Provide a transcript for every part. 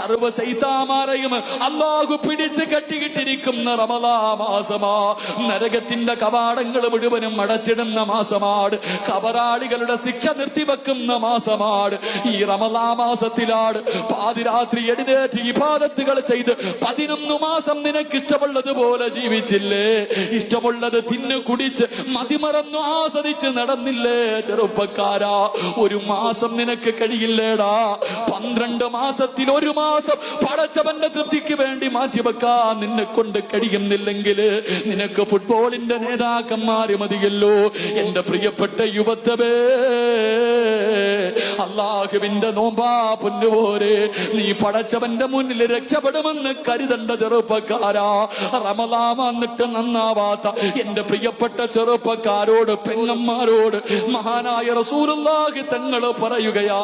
സർവ സൈതാമാരെയും അല്ലാഹു പിടിച്ച് കെട്ടിയിട്ടിരിക്കുന്ന റമളാൻ മാസമാ. നരകത്തിന്റെ കവാടങ്ങൾ മുഴുവനും അടച്ചിടുന്ന മാസമാണ്. കബറാളികളുടെ ശിക്ഷ നിർത്തിവെക്കുന്ന മാസമാണ്. ഈ റമളാൻ മാസത്തിലാണ് പാതിരാത്രി എഴുന്നേറ്റ് ഇബാദത്തുകൾ ചെയ്ത് 11 മാസം നിനക്ക് ഇഷ്ടമുള്ളതുപോലെ ജീവിച്ചില്ലേ? ഇഷ്ടമുള്ളത് തിന്നു കുടിച്ച് മതിമറന്നു ആസ്വദിച്ച് നടന്നില്ലേ? ചെറുപ്പക്കാരാ, ഒരു മാസം നിനക്ക് കഴിയില്ലേടാ? 12 മാസത്തിൽ ഒരു മാസം പടച്ചവന്റെ തൃപ്തിക്ക് വേണ്ടി മാറ്റിവെക്കാൻ നിന്നെ കൊണ്ട് കഴിയുന്നില്ലെങ്കിൽ നിനക്ക് ഫുട്ബോളിന്റെ നേതാക്കന്മാര് മതിയല്ലോ. എന്റെ പ്രിയപ്പെട്ട യുവത്വമേ, അല്ലാഹുവിന്റെ നോമ്പാ പൊന്നുപോരെ, നീ പടച്ചവന്റെ മുന്നിൽ രക്ഷപ്പെടുമെന്ന് കരുതണ്ട ചെറുപ്പക്കാരാ. റമളാൻ വന്നിട്ട് നന്നാവാത്ത എന്റെ പ്രിയപ്പെട്ട ചെറുപ്പക്കാരോട്, പെങ്ങന്മാരോട് മഹാനായ റസൂലുള്ളാഹി തങ്ങൾ പറയുകയാ.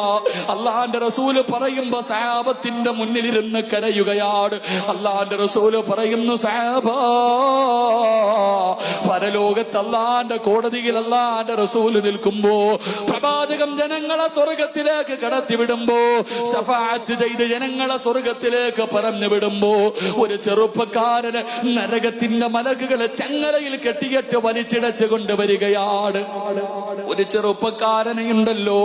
അള്ളാന്റെ റസൂല് പറയുമ്പോ സഹാബത്തിന്റെ മുന്നിലിരുന്ന് കരയുകയാണ്. അള്ളാന്റെ റസൂല് പറയുന്നു, സഹാബാ, പരലോകത്ത് അള്ളാന്റെ കോടതിയിൽ അള്ളാന്റെ റസൂല് നിൽക്കുമ്പോ, പ്രവാചകം ജനങ്ങളെ സ്വർഗത്തിലേക്ക് കടത്തിവിടുമ്പോ, ശഫാഅത്ത് ചെയ്ത് ജനങ്ങളെ സ്വർഗത്തിലേക്ക് പറഞ്ഞു വിടുമ്പോ, ഒരു ചെറുപ്പക്കാരന് നരകത്തിന്റെ മലക്കുകളെ ചങ്ങലയിൽ കെട്ടിയിട്ട് വലിച്ചിടച്ചു കൊണ്ടുവരികയാണ്. ഒരു ചെറുപ്പക്കാരനെ ഉണ്ടല്ലോ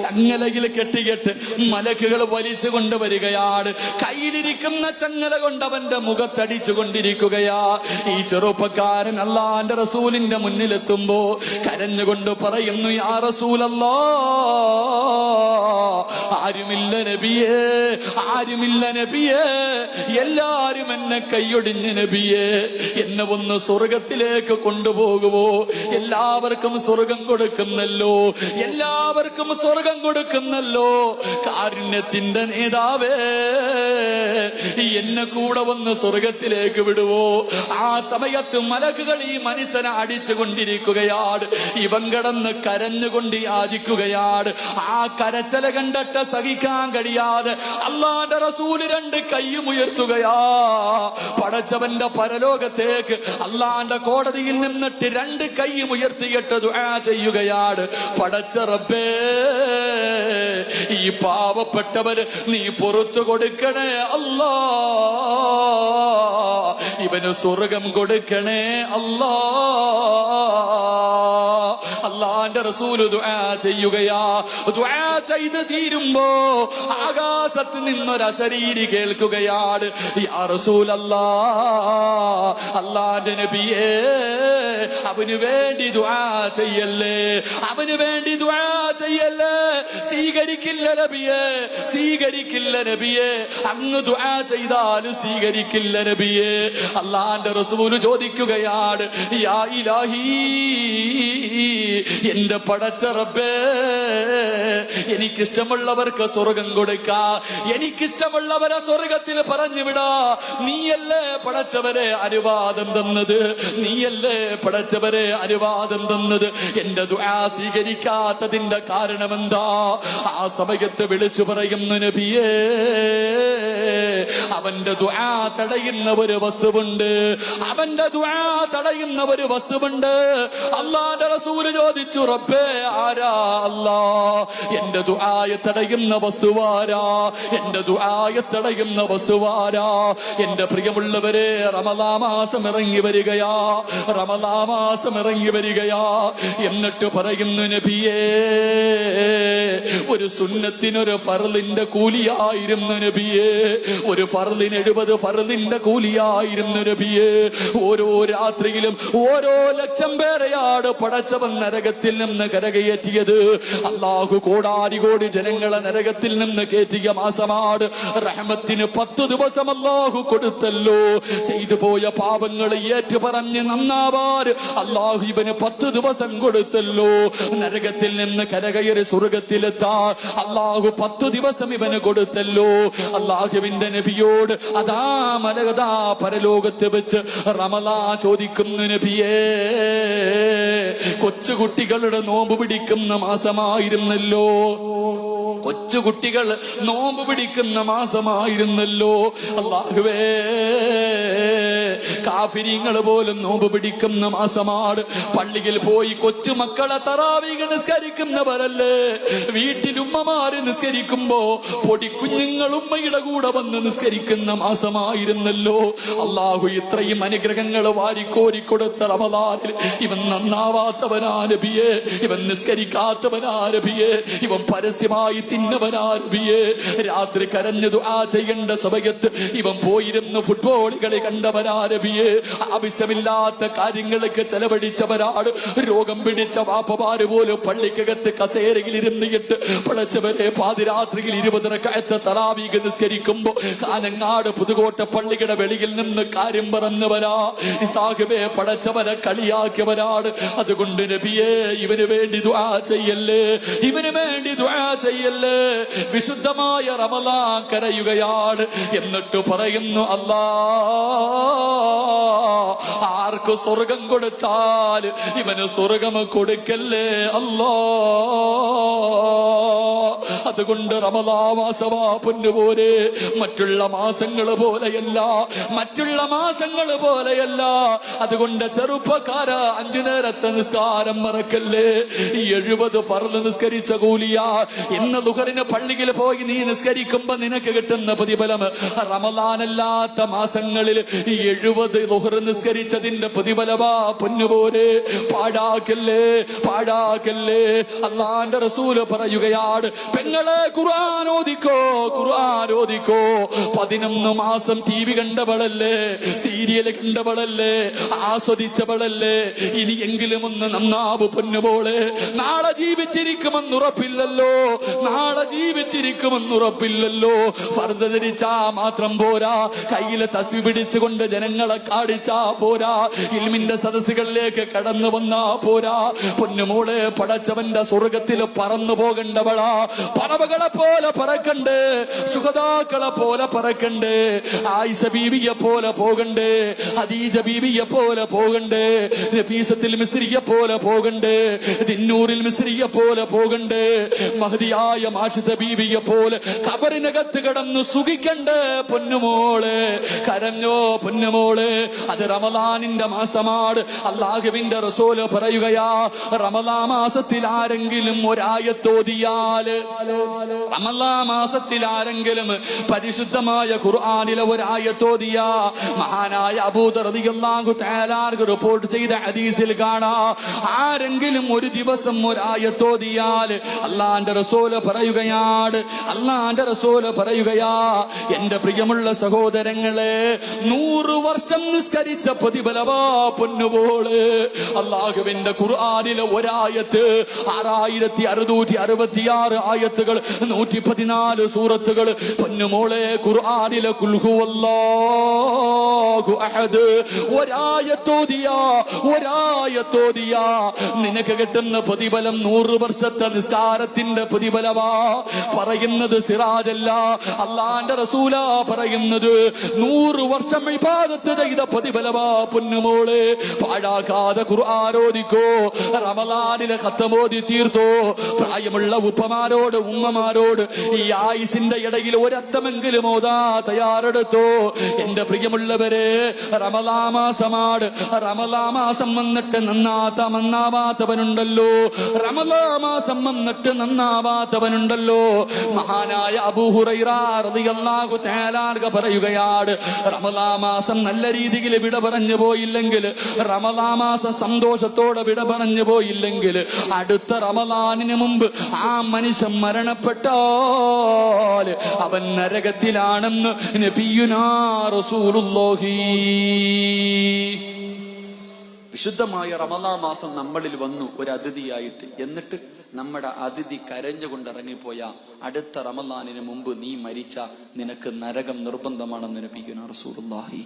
ചങ്ങലയിൽ കെട്ടിയിട്ട് മലക്കുകൾ വലിച്ചു കൊണ്ടുവരികയാണ്. കയ്യിലിരിക്കുന്ന ചങ്ങല കൊണ്ട് അവന്റെ മുഖത്തടിച്ചു കൊണ്ടിരിക്കുകയാ. ഈ ചെറുപ്പക്കാരൻ അല്ലാഹുവിന്റെ റസൂലിന്റെ മുന്നിലെത്തുമ്പോ കരഞ്ഞുകൊണ്ട് പറയുന്നു, യാ റസൂലല്ലാഹ്, ആരുമില്ല നബിയേ, ആരുമില്ല നബിയേ, എല്ലാരും എന്നെ കൈയൊടിഞ്ഞ് നബിയേ, എന്നെ ഒന്ന് സ്വർഗത്തിലേക്ക് കൊണ്ടുപോകുമോ? എല്ലാവർക്കും സ്വർഗം കൊടുക്കുന്നല്ലോ, എല്ലാവർക്കും സ്വർഗം കൊടുക്കുന്നല്ലോ. കാരുണ്യത്തിന്റെ നേതാവേ, എന്നെ കൂടെ വന്ന് സ്വർഗത്തിലേക്ക് വിടുവോ? ആ സമയത്ത് മലക്കുകൾ ഈ മനുഷ്യനെ അടിച്ചു കൊണ്ടിരിക്കുകയാണ്. ഇവൻ കിടന്ന് കരഞ്ഞുകൊണ്ട് യാചിക്കുകയാണ്. ആ കരച്ചല കണ്ടിട്ട് സഹിക്കാൻ കഴിയാതെ അല്ലാഹുവിന്റെ റസൂല് 2 കൈയും ഉയർത്തുകയാ. പടച്ചവന്റെ പരലോകത്തേക്ക് അല്ലാഹുവിന്റെ കോടതിയിൽ നിന്നിട്ട് 2 കൈയും ഉയർത്തിയിട്ട് ദുആ ചെയ്യുകയാണ്. പടച്ച റബ്ബേ, ഈ പാവപ്പെട്ടവര് നീ പുറത്തു കൊടുക്കണേ അല്ലാ, ഇവന് സ്വർഗം കൊടുക്കണേ അല്ലാ. അല്ലാഹുവിന്റെ റസൂല് ദുആ ചെയ്യുകയാ. ദുആ ചെയ്ത് തീരുമ്പോ ആകാശത്ത് നിന്നൊരു അശരീരി കേൾക്കുകയാണ്, യാ റസൂലല്ലാഹ്, അല്ലാഹുവിന്റെ നബിയേ, അവന് വേണ്ടി ദുആ ചെയ്യല്ലേ, അവന് വേണ്ടി ദുആ ചെയ്യല്ലേ. സ്വീകരിക്കില്ല നബിയേ, സ്വീകരിക്കില്ല നബിയേ, അങ്ങ് ദുആ ചെയ്താലും സ്വീകരിക്കില്ല നബിയേ. അല്ലാഹുവിന്റെ റസൂല് ചോദിക്കുകയാണ്, യാ ഇലാഹി, എന്റെ പടച്ച റബ്ബേ, എനിക്കിഷ്ടമുള്ളവർക്ക് സ്വർഗം കൊടുക്കാ, എനിക്കിഷ്ടമുള്ളവരെ സ്വർഗത്തിൽ പറഞ്ഞു വിടാ. നീയല്ലേ പടച്ചവരെ അനുവാദം തന്നത്, നീയല്ലേ പടച്ചവരെ അനുവാദം തന്നത്. എന്റെ ദുആ സ്വീകരിക്കാത്തതിന്റെ കാരണമെന്താ? ആ സമയത്ത് വിളിച്ചു പറയുന്നു, നബിയേ, അവന്റെ ദുആ തടയുന്ന ഒരു വസ്തുവുണ്ട്, അവന്റെ ദുആ തടയുന്ന ഒരു വസ്തുവുണ്ട്. അല്ലാഹുവിന്റെ റസൂല് ചോദിച്ചു, റബ്ബേ, ആരാ അല്ലാ? എന്റെ ദുആയെ തടയുന്ന വസ്തുവാരാ? എന്റെ ദുആയെ തടയുന്ന വസ്തുവാരാ? എന്റെ പ്രിയമുള്ളവരെ, റമളാൻ മാസം ഇറങ്ങി വരികയാ, റമളാൻ മാസം ഇറങ്ങി വരികയാ. എന്നിട്ട് പറയുന്നു, നബിയേ, ഒരു സുന്നത്തിനൊരു ഫർളിന്റെ കൂലിയായിരുന്നു നബിയേ, ഒരു ഫർളിന് 70 ഫർളിന്റെ കൂലിയായിരുന്നു നബിയേ. ഓരോ രാത്രിയിലും ഓരോ ലക്ഷം പേരെയാണ് പടച്ചവൻ നരകത്തിൽ നിന്ന് കരകയറ്റിയത്. അല്ലാഹു കോടാരി കോടി ജനങ്ങളെ നരകത്തിൽ നിന്ന് കയറ്റിയ മാസമാണ്. റഹ്മത്തിന് 10 ദിവസം അല്ലാഹു കൊടുത്തല്ലോ. ചെയ്തു പോയ പാപങ്ങൾ ഏറ്റു പറഞ്ഞ് നന്നാവാൻ അല്ലാഹു ഇവന് 10 ദിവസം കൊടുത്തല്ലോ. നരകത്തിൽ നിന്ന് കരകയറി സ്വർഗത്തിലെത്താൻ അല്ലാഹു 10 ദിവസം ഇവന് കൊടുത്തല്ലോ. അല്ലാഹുവിന്റെ നബിയോട് അതാ മലകതാ പരലോകത്ത് വെച്ച് റമളാൻ ചോദിക്കുന്നു, നബിയേ, കൊച്ചുകുട്ടികളുടെ നോമ്പ് പിടിക്കുന്ന മാസമായിരുന്നല്ലോ, കൊച്ചു കുട്ടികൾ നോമ്പ് പിടിക്കുന്ന മാസമായിരുന്നല്ലോ. അല്ലാഹുവേ, കാഫിരീങ്ങൾ പോലും നോമ്പ് പിടിക്കുന്ന മാസമാണ്. പള്ളിയിൽ പോയി കൊച്ചുമക്കളെ തറാവീഹ് നിസ്കരിക്കുന്നവരല്ലേ. വീട്ടിൽ ഉമ്മമാര് നിസ്കരിക്കുമ്പോ പൊടിക്കുഞ്ഞുങ്ങൾ ഉമ്മയുടെ കൂടെ വന്ന് നിസ്കരിക്കുന്ന മാസമായിരുന്നല്ലോ. അള്ളാഹു ഇത്രയും അനുഗ്രഹങ്ങൾ വാരിക്കോരിക്കൊടുത്ത റമദാനിൽ ഇവൻ നന്നാവാത്തവനാ നബിയേ, ഇവൻ നിസ്കരിക്കാത്തവനാ നബിയേ, ഇവൻ പരസ്യമായി തിന്നവനാ നബിയേ, രാത്രി കരഞ്ഞു ദുആ ചെയ്യേണ്ട സമയത്ത് ഇവൻ പോയിരുന്ന് ഫുട്ബോൾ കളി കണ്ടവനാ നബിയേ, ആവശ്യമില്ലാത്ത കാര്യങ്ങൾക്ക് ചെലവഴിച്ചവരാണ്. രോഗം പിടിച്ച വാപ്പമാര് പോലും പള്ളിക്കകത്ത് കസേരയിൽ ഇരുന്നിട്ട് പടച്ചവരെ പാതിരാത്രിയിൽ 20 റക്അത്ത് തറാവീഹ് നിസ്കരിക്കുമ്പോ കാനങ്ങാട് പുതുകോട്ട പള്ളിയുടെ വെളിയിൽ നിന്ന് കാര്യം പറഞ്ഞവരാ. ഇസാഖിബെ പടച്ചവരെ കളിയാക്കിയവരാണ്. അതുകൊണ്ട് നബിയേ, ഇവന് വേണ്ടി ദുആ ചെയ്യല്ലേ, ഇവന് വേണ്ടി ദുആ ചെയ്യല്ലേ. വിശുദ്ധമായ റമളാൻ കരയുകയാണ്. എന്നിട്ട് പറയുന്നു, അല്ലാ, ആർക്ക് സ്വർഗം കൊടുത്താൽ ഇവന് സ്വർഗം കൊടുക്കല്ലേ അല്ലാ. അതുകൊണ്ട് റമളാൻ മാസമാ പൊന്നുപോലെ, മറ്റുള്ള മാസങ്ങൾ പോലെയല്ല, മറ്റുള്ള മാസങ്ങൾ പോലെയല്ല. അതുകൊണ്ട് ചെറുപ്പക്കാരാ, 5 നേരത്തെ നിസ്കാരം മറക്കല്ലേ. 70 ഫർള് നിസ്കരിച്ച കൂലിയാ. ഇന്ന് ദുഹറിന് പള്ളിയിൽ പോയി നീ നിസ്കരിക്കുമ്പോ നിനക്ക് കിട്ടുന്ന പ്രതിഫലം റമളാനല്ലാത്ത മാസങ്ങളിൽ 70 ദുഹർ നിസ്കരിച്ചതിന്റെ പ്രതിഫലമാ പൊന്നുപോലെ. പാഴാക്കല്ലേ, പാഴാക്കല്ലേ. അല്ലാഹുവിന്റെ റസൂൽ പറയുകയാണ്, പെങ്ങളെ ഖുർആൻ ഓദിക്കോ, ഖുർആൻ ഓദിക്കോ. 11 മാസം TV കണ്ടവളല്ലേ, സീരിയൽ കണ്ടവളല്ലേ, ആസ്വദിച്ചവളല്ലേ. ഇനിയെങ്കിലും ഒന്ന് നന്നാവ് പൊന്നുപോലെ. നാളെ ജീവിച്ചിരിക്കുമെന്നുറപ്പില്ലല്ലോ, നാളെ ജീവിച്ചിരിക്കുമെന്നുറപ്പില്ലല്ലോ. ഫർദ് ധരിച്ചാ മാത്രം പോരാ, കയ്യില് തസ്ബീഹ് പിടിച്ചുകൊണ്ട് ജനങ്ങളെ കാണിച്ചാ പോരാ, ഇൽമിന്റെ സദസ്സുകളിലേക്ക് കടന്നു വന്നാ പോരാ. പൊന്നുമോളെ, പടച്ചവന്റെ സ്വർഗത്തിൽ പറന്നു പോകേണ്ടവളാ. പറവകളെ പോലെ പറക്കണ്ടേ, സുഹദാക്കളെ പോലെ പറക്കണ്ടേ, ആയിഷ ബീവിയെ പോലെ പോകണ്ടേ, ഹദീജ ബീവിയെ പോലെ പോകണ്ടേ, നഫീസത്തിൽ മിസ്രിയെ പോലെ പോകണ്ടേ, ദിന്നൂറിൽ മിസ്രിയെ പോലെ പോകണ്ടേ, മഹദിയായ മാഷിദ ബീവിയെ പോലെ ഖബറിനകത്ത് കിടന്നു സുഖിക്കണ്ടേ. പൊന്നുമോളെ, കരഞ്ഞോ പൊന്നുമോളെ. അത് റമളാനിന്റെ മാസമാണ്. അല്ലാഹുവിന്റെ റസൂൽ പറയുകയാ, റമളാൻ മാസത്തിൽ ആരെങ്കിലും ഒരായത്തോതിയാല്, റമളാൻ മാസത്തിൽ ആരെങ്കിലും പരിശുദ്ധമായ ഖുർആനിലെ ഒരായത്തോതിയാ, മഹാനായ അബൂദർ റളിയല്ലാഹു തആല റിപ്പോർട്ട് ചെയ്ത ഹദീസിൽ കാണാ, ആരെങ്കിലും ഒരു ദിവസം ഒരായത്തോതിയാൽ അല്ലാഹുവിന്റെ റസൂൽ പറയുകയാണ്, അല്ലാഹുവിന്റെ റസൂൽ പറയുകയാ, എന്റെ പ്രിയമുള്ള സഹോദരങ്ങളെ, 100 വർഷം നിസ്കരിച്ച പ്രതിഫലമാ പൊന്നുപോലെ. അല്ലാഹുവിന്റെ ഖുർആനിലെ ഒരായത്ത് 6666 ആയത്തുകൾ, 114 സൂറത്തുകൾ. പൊന്നുമോളെ, ഖുർആനിലെ ഖുൽ ഹുവല്ലാഹു അഹദ് ഒരായത്തോദിയാ, ഒരായത്തോദിയാ നിനക്ക് കിട്ടുന്ന പ്രതിഫലം 100 വർഷത്തെ നിസ്കാരത്തിന്റെ പ്രതിഫലമാ. പറയുന്നത് സിറാജല്ല, അല്ലാഹുവിന്റെ റസൂലാ പറയുന്നത്. 100 വർഷം ഇബാദത്ത് ചെയ്ത പ്രതിഫലമാ പൊന്നുമോളെ. പാഴാക്കാതെ ഖുർആൻ ഓദിക്കോ, റമളാനിലെ ഖത്മോദി തീർത്തോ. പ്രായമുള്ള ഉപ്പമാരോട് ഉമ്മമാരോട് ഈ ആയുസിന്റെ ഇടയിൽ ഒരത്തമെങ്കിലും ഓതാ തയ്യാറെടുത്തോ. എന്റെ പ്രിയമുള്ളവരെ, റമളാൻ മാസമാണ്. റമളാൻ മാസം വന്നിട്ട് നന്നാവാത്തവനുണ്ടല്ലോ, റമളാൻ മാസം വന്നിട്ട് നന്നാവാത്തവനുണ്ടല്ലോ. മഹാനായ അബൂ ഹുറൈറ റളിയല്ലാഹു തആല പറയുകയാണ്, റമളാൻ മാസം നല്ല രീതിയിൽ വിട പറഞ്ഞു പോയില്ലെങ്കിൽ, റമളാൻ മാസം സന്തോഷത്തോടെ വിട പറഞ്ഞു പോയില്ലെങ്കിൽ, അടുത്ത റമളാനിന് മുമ്പ് ആ മനുഷ്യൻ മരണപ്പെട്ടാൽ അവൻ നരകത്തിലാണെന്ന് നബിയുനാ റസൂലുള്ളാഹി. വിശുദ്ധമായ റമളാൻ മാസം നമ്മളിൽ വന്നു ഒരു അതിഥിയായിട്ട്. എന്നിട്ട് നമ്മുടെ അതിഥി കരഞ്ഞുകൊണ്ട് ഇറങ്ങിപ്പോയ അടുത്ത റമളാനിന് മുമ്പ് നീ മരിച്ച നിനക്ക് നരകം നിർബന്ധമാണെന്ന് നബിയുനാ റസൂലുള്ളാഹി.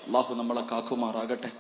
അല്ലാഹു നമ്മളെ കാക്കുമാറാകട്ടെ.